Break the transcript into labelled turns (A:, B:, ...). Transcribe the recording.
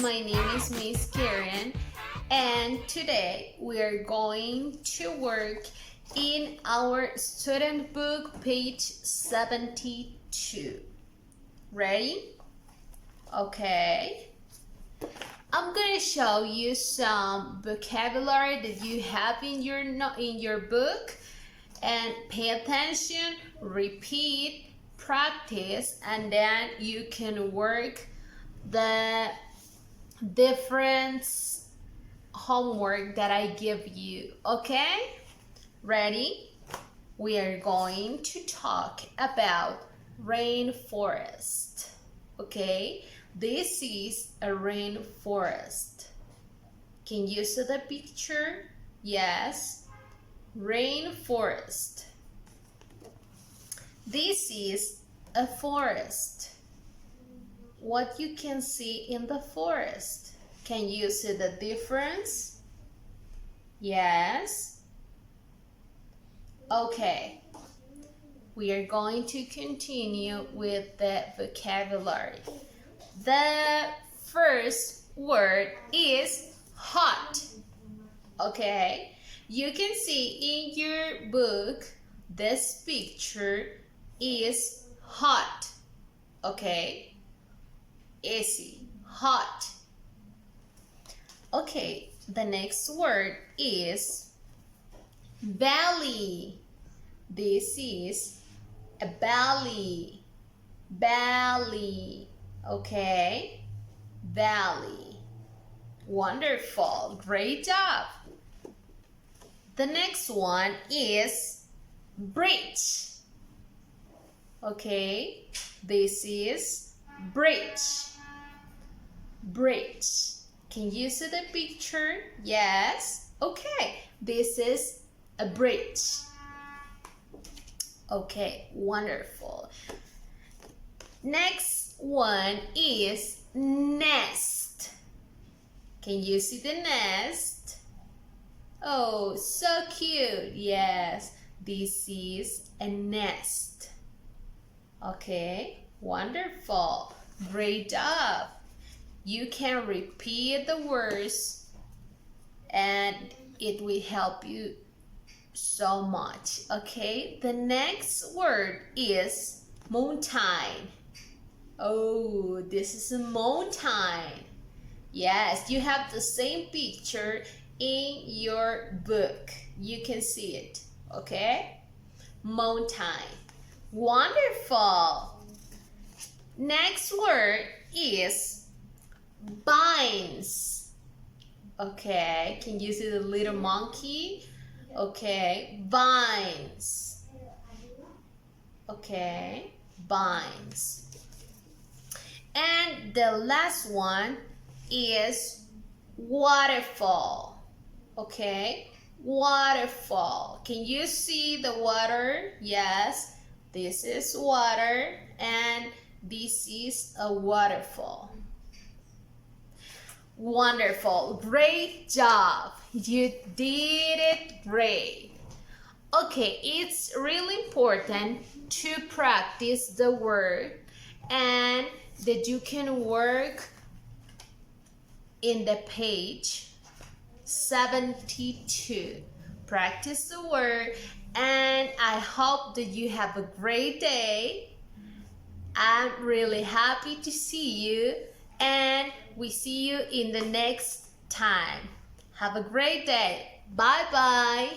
A: my name is Miss Karen, and today we are going to work in our student book, page 72. Ready? Okay. I'm gonna show you some vocabulary that you have in your book, and pay attention, repeat, practice, and then you can work the different homework that I give you. Okay? Ready? We are going to talk about rainforest. Okay? This is a rainforest. Can you see the picture? Yes. Rainforest. This is a forest. What you can see in the forest? Can you see the difference? Yes. Okay. We are going to continue with the vocabulary. The first word is hot. Okay. You can see in your book this picture is hot. Okay. Easy. Hot. Okay. The next word is belly. This is a belly. Belly. Okay. Belly. Wonderful. Great job. The next one is bridge. Okay. This is bridge. Bridge. Can you see the picture? Yes. Okay. This is a bridge. Okay. Wonderful. Next one is nest. Can you see the nest? Oh, so cute. Yes, this is a nest. Okay, wonderful. Great job. You can repeat the words and it will help you so much. Okay, the next word is mountain. Oh, this is a mountain. Yes, you have the same picture in your book. You can see it. Okay? Mountain. Wonderful. Next word is vines. Okay, can you see the little monkey? Okay, vines. Okay, vines. And the last one is waterfall. Okay, waterfall. Can you see the water? Yes, this is water and this is a waterfall. Wonderful. Great job. You did it great. Okay, it's really important to practice the word and that you can work in the page 72. Practice the word and I hope that you have a great day. I'm really happy to see you and we see you in the next time. Have a great day. Bye bye.